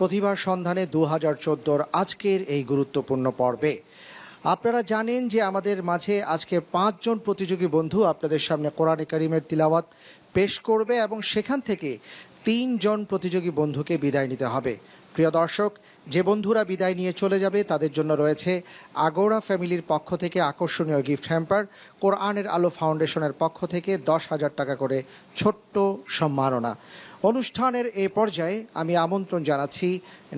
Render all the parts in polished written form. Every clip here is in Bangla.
প্রতিভার সন্ধানে 2014 আজকের এই গুরুত্বপূর্ণ পর্বে আপনারা জানেন যে আমাদের মাঝে আজকে 5 জন প্রতিযোগী বন্ধু আপনাদের সামনে কোরআনে কারিমের তিলাওয়াত পেশ করবে এবং সেখান থেকে 3 জন প্রতিযোগী বন্ধুকে বিদায় নিতে হবে। প্রিয় দর্শক, যে বন্ধুরা বিদায় নিয়ে চলে যাবে তাদের জন্য রয়েছে আগোরা ফ্যামিলির পক্ষ থেকে আকর্ষণীয় গিফট হ্যাম্পার, কোরআনের আলো ফাউন্ডেশনের পক্ষ থেকে 10,000 টাকা করে ছোট্ট সম্মাননা। অনুষ্ঠানের এ পর্যায়ে আমি আমন্ত্রণ জানাচ্ছি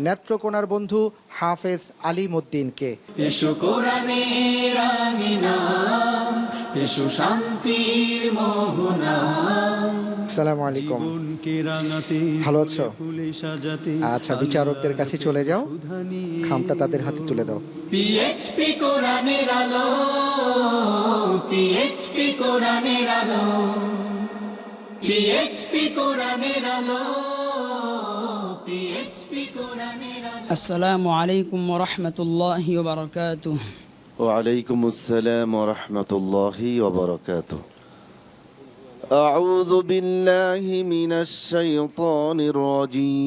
নেত্রকোনার বন্ধু হাফেজ আলিমউদ্দিনকে। এসো কোরআনের আমিনা, এসো শান্তির মোহনা। আসসালামু আলাইকুম। ভালো আছো? আচ্ছা, বিচারকদের কাছে চলে যাও, খামটা তাদের হাতে তুলে দাও। পিএইচপি কোরআনের আলো, পিএইচপি কোরআনের আলো, পিএইচপি কোরআনের আলো, পিএইচপি কোরআনের আলো। আসসালামু আলাইকুম ওয়া রাহমাতুল্লাহি ওয়া বারাকাতুহু। ওয়া আলাইকুমুস সালাম ওয়া রাহমাতুল্লাহি ওয়া বারাকাতুহু। আউযু বিল্লাহি মিনাশ শাইতানির রাজীম।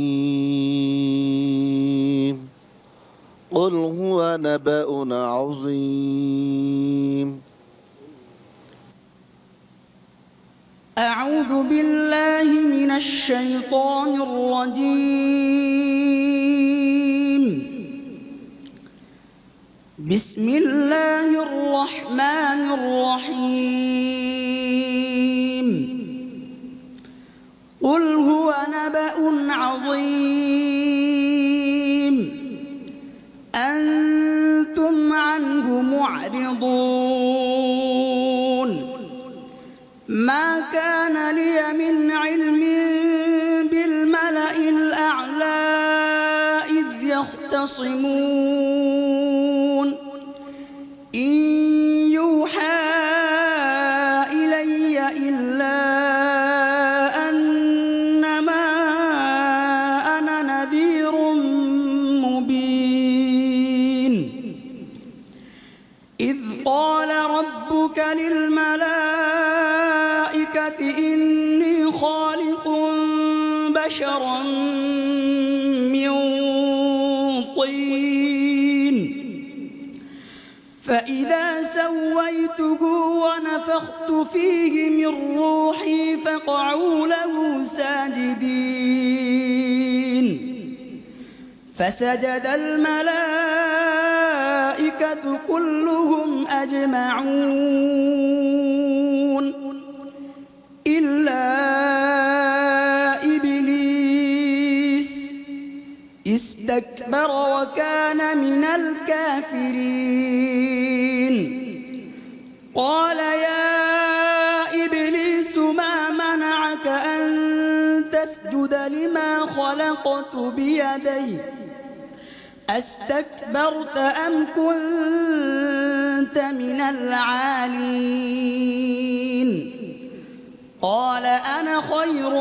কুল হুয়া নাবাউন আযীম। আউযু বিল্লাহি মিনাশ শাইতানির রাজীম। বিসমিল্লাহির রহমানির রহিম। কুল হুয়া নাবাউন আযীম আনতুম আনহু মু'রিদুন। মা কানা লিয়া মিন ইলমিন বিল মালাইল আ'লা ইয ইয়াখতাসিমুন। ইন ইউহা ইলাইয়া ইল্লা আন্নামা আনা নাযীরুম মুবিন। ইয ক্বালা রাব্বুকা লিল মালাইকাতি ইন্নী খালিকুন বাশারান মিন طين فإذا سويته ونفخت فيه من روحي فقعوا له ساجدين. فسجد الملائكة كلهم أجمعون إلا إبليس استكبر وكان من الكافرين. قال يا إبليس ما منعك أن تسجد لما خلقت بيدي أستكبرت أم كنت من العالين؟ قال أنا خير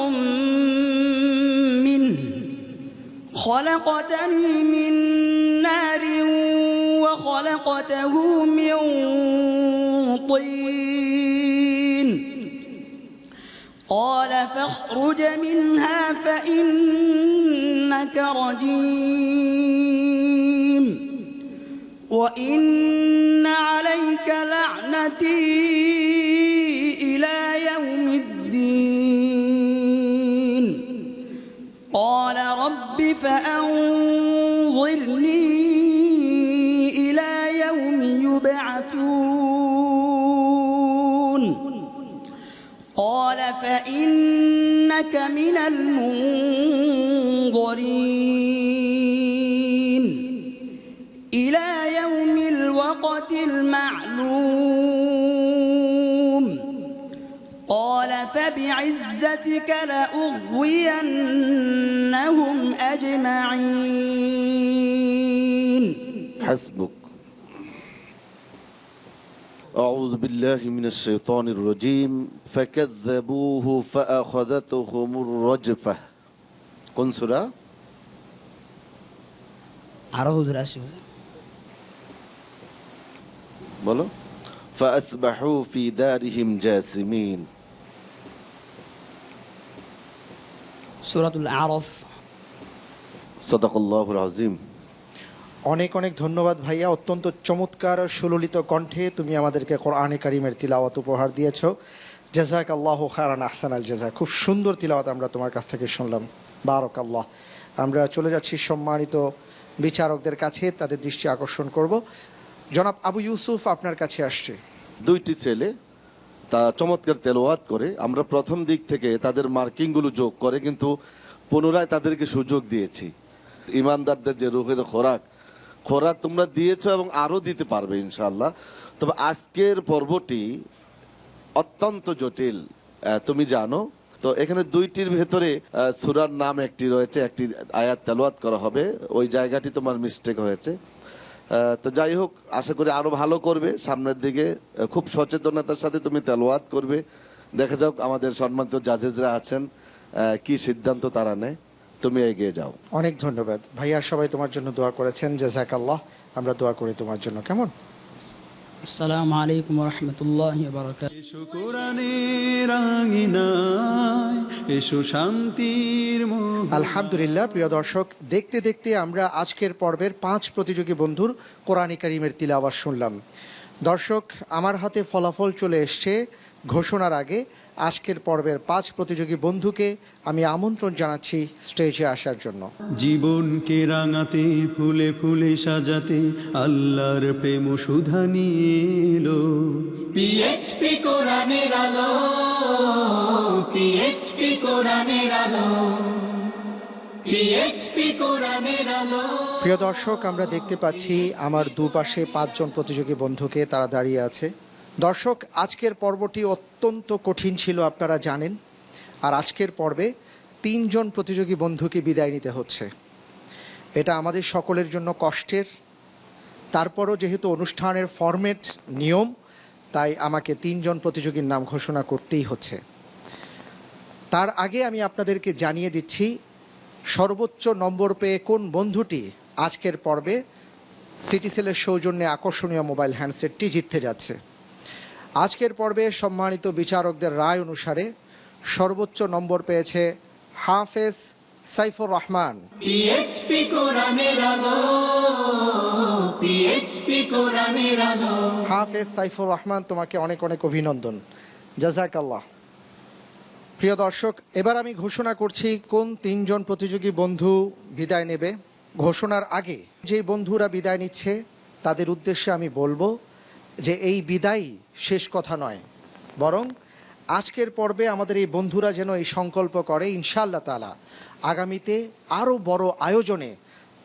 منه خلقتني من نار وخلقته من طين. قال فاخرج منها فإنك رجيم وإن عليك لعنتي إلى يوم الدين. قال رب فأنظرني إلى يوم يبعثون. قال فإنك من المنظرين إلى يوم الوقت المعلوم. قال فبعزتك لأغوينهم أجمعين. حسبك. أعوذ بالله من الشيطان الرجيم. فكذبوه فأخذتهم الرجفة. কোন সূরা? আরো হুজুর আসি বলো। فأصبحوا في دارهم جاثمين. সূরাতুল আরাফ। সাদাকাল্লাহুল আযীম। অনেক অনেক ধন্যবাদ ভাইয়া, অত্যন্ত চমৎকার সুললিত কণ্ঠে তুমি আমাদেরকে কোরআনে কারিমের তিলাওয়াত উপহার দিয়েছো। জাযাকাল্লাহু খায়রান আহসানাল জাযা। খুব সুন্দর তিলাওয়াত আমরা তোমার কাছ থেকে শুনলাম, বারাকাল্লাহ। আমরা চলে যাচ্ছি সম্মানিত বিচারকদের কাছে, তাদের দৃষ্টি আকর্ষণ করব। জনাব আবু ইউসুফ আপনার কাছে আসছে। দুইটি ছেলে তা চমৎকার তেলাওয়াত করে, আমরা প্রথম দিক থেকে তাদের মার্কিং গুলো যোগ করে কিন্তু পুনরায় তাদেরকে সুযোগ দিয়েছি। ইমানদারদের যে রুহের খোরাক তোমরা দিয়েছো এবং আরো দিতে পারবে ইনশাআল্লাহ। তবে আজকের পর্বটি অত্যন্ত জটিল, তুমি জানো তো। এখানে দুইটির ভেতরে সূরার নাম একটি রয়েছে, একটি আয়াত তেলাওয়াত করা হবে, ওই জায়গাটি তোমার মিস্টেক হয়েছে। তো যাই হোক, আশা করি আরো ভালো করবে সামনের দিকে। খুব সচেতনতার সাথে তুমি তেলাওয়াত করবে। দেখা যাক আমাদের সম্মানিত জাজেসরা আছেন কি সিদ্ধান্ত তারা নেয়। তুমি এগিয়ে যাও। অনেক ধন্যবাদ ভাইয়া, সবাই তোমার জন্য দোয়া করেছেন, জাযাকাল্লাহ। আমরা দোয়া করি তোমার জন্য, কেমন? আসসালামু আলাইকুম ওয়া রাহমাতুল্লাহি ওয়া বারাকাতুহু। এসো কোরআনের আঙিনায়, এসো শান্তির মোহনায়। আলহামদুলিল্লাহ, প্রিয় দর্শক, দেখতে দেখতে আমরা আজকের পর্বের 5 প্রতিযোগী বন্ধুর কোরআনে কারিমের তিলাওয়াত শুনলাম। দর্শক, আমার হাতে ফলাফল চলে এসছে। ঘোষণার আগে আজকের পর্বের 5 প্রতিযোগী বন্ধুকে আমি আমন্ত্রণ জানাচ্ছি স্টেজে আসার জন্য। জীবনকে রাঙাতে, ফুলে ফুলে সাজাতে আল্লাহর প্রেম সুধা নিয়ে এলো। পিএইচপি কোরআনের আলো, পিএইচপি কোরআনের আলো, পিএইচপি কোরআনের আলো। প্রিয় দর্শক, আমরা দেখতে পাচ্ছি আমার দুপাশে 5 জন প্রতিযোগী বন্ধুকে, তারা দাঁড়িয়ে আছে। দর্শক, আজকের পর্বটি অত্যন্ত কঠিন ছিল, আপনারা জানেন। আর আজকের পর্বে 3 জন প্রতিযোগী বন্ধুকে বিদায় নিতে হচ্ছে। এটা আমাদের সকলের জন্য কষ্টের। তারপরও যেহেতু অনুষ্ঠানের ফরম্যাট নিয়ম, তাই আমাকে 3 জন প্রতিযোগীর নাম ঘোষণা করতেই হচ্ছে। তার আগে আমি আপনাদেরকে জানিয়ে দিচ্ছি সর্বোচ্চ নম্বর পেয়ে কোন বন্ধুটি আজকের পর্বে সিটিসেলের সৌজন্যে আকর্ষণীয় মোবাইল হ্যান্ডসেটটি জিততে যাচ্ছে। আজকের পর্বে সম্মানিত বিচারকদের রায় অনুসারে সর্বোচ্চ নম্বর পেয়েছে হাফেজ সাইফুর রহমান। পিএইচপি কোরআনের আলো, পিএইচপি কোরআনের আলো। হাফেজ সাইফুর রহমান, তোমাকে অনেক অনেক অভিনন্দন, জাযাকাল্লাহ। প্রিয় দর্শক, এবার আমি ঘোষণা করছি কোন 3 জন প্রতিযোগী বন্ধু বিদায় নেবে। ঘোষণার আগে যে বন্ধুরা বিদায় নিচ্ছে তাদের উদ্দেশ্যে আমি বলবো যে এই বিদায় শেষ কথা নয়, বরং আজকের পর্বে আমাদের এই বন্ধুরা যেন এই সংকল্প করে ইনশাআল্লাহ তাআলা আগামীতে আরো বড় আয়োজনে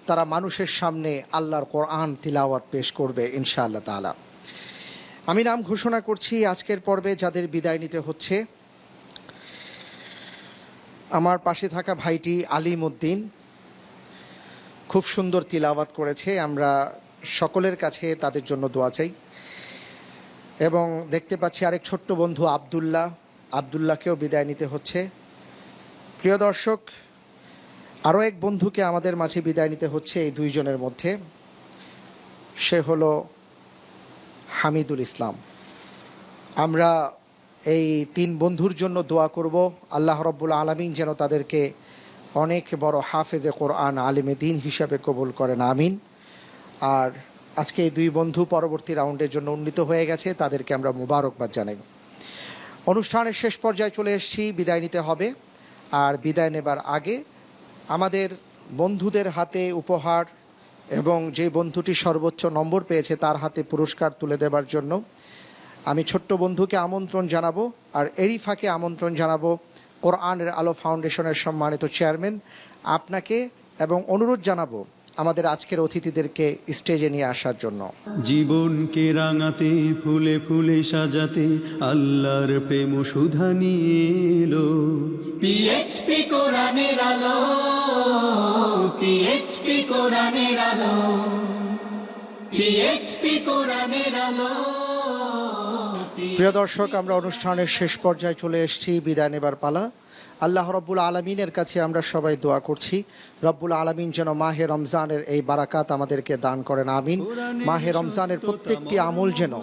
তারা মানুষের সামনে আল্লাহর কোরআন তিলাওয়াত পেশ করবে ইনশাআল্লাহ তাআলা। আমি নাম ঘোষণা করছি আজকের পর্বে যাদের বিদায় নিতে হচ্ছে। আমার পাশে থাকা ভাইটি আলিম উদ্দিন খুব সুন্দর তিলাওয়াত করেছে, আমরা সকলের কাছে তাদের জন্য দোয়া চাই। এবং দেখতে পাচ্ছি আরেক ছোট্ট বন্ধু আব্দুল্লাহকেও বিদায় নিতে হচ্ছে। প্রিয় দর্শক, আরও এক বন্ধুকে আমাদের মাঝে বিদায় নিতে হচ্ছে এই 2 জনের মধ্যে, সে হলো হামিদুল ইসলাম। আমরা এই 3 বন্ধুর জন্য দোয়া করব, আল্লাহ রাব্বুল আলামিন যেন তাদেরকে অনেক বড় হাফেজে কোরআন, আলিমে দ্বীন হিসাবে কবুল করেন, আমিন। আর আজকে এই 2 বন্ধু পরবর্তী রাউন্ডের জন্য উন্নীত হয়ে গেছে, তাদেরকে আমরা মোবারকবাদ জানাই। অনুষ্ঠানের শেষ পর্যায়ে চলে এসেছি, বিদায় নিতে হবে। আর বিদায় নেবার আগে আমাদের বন্ধুদের হাতে উপহার এবং যে বন্ধুটি সর্বোচ্চ নম্বর পেয়েছে তার হাতে পুরস্কার তুলে দেবার জন্য আমি ছোট্ট বন্ধুকে আমন্ত্রণ জানাবো। আর এরই ফাঁকে আমন্ত্রণ জানাবো কোরআনের আলো ফাউন্ডেশনের সম্মানিত চেয়ারম্যান আপনাকে, এবং অনুরোধ জানাবো আমাদের আজকের অতিথিদেরকে স্টেজে নিয়ে আসার জন্য। জীবনকে রাঙাতে, ফুলে ফুলে সাজাতে আল্লাহর প্রেম সুধা নিয়ে এলো। পিএইচপি কোরআনের আলো, পিএইচপি কোরআনের আলো, পিএইচপি কোরআনের আলো। প্রিয় দর্শক, আমরা অনুষ্ঠানের শেষ পর্যায়ে চলে এসেছি, বিদায় নেবার পালা। আল্লাহ রব্বুল আলমিনের কাছে আমরা সবাই দোয়া করছি, রব্বুল আলমিন যেন মাহে রমজানের এই বারাকাত আমাদেরকে দান করেন, আমিন। মাহে রমজানের প্রত্যেকটি আমল যেন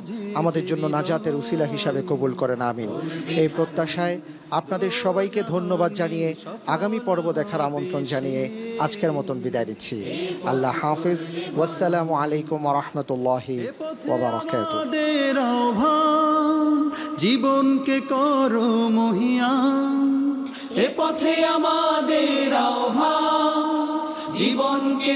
আমাদের জন্য নাজাতের উসিলা হিসাবে কবুল করেন, আমিন। এই প্রত্যাশায় আপনাদের সবাইকে ধন্যবাদ জানিয়ে আগামী পর্ব দেখার আমন্ত্রণ জানিয়ে আজকের মতন বিদায় নিচ্ছি। আল্লাহ হাফিজ, ওয়াসসালামু আলাইকুম ওয়া রাহমাতুল্লাহি ওয়া বারাকাতুহু। আমাদের আহ্বান, জীবনকে করো মহিয়ান, এ পথে আমাদের আহ্বান, জীবনকে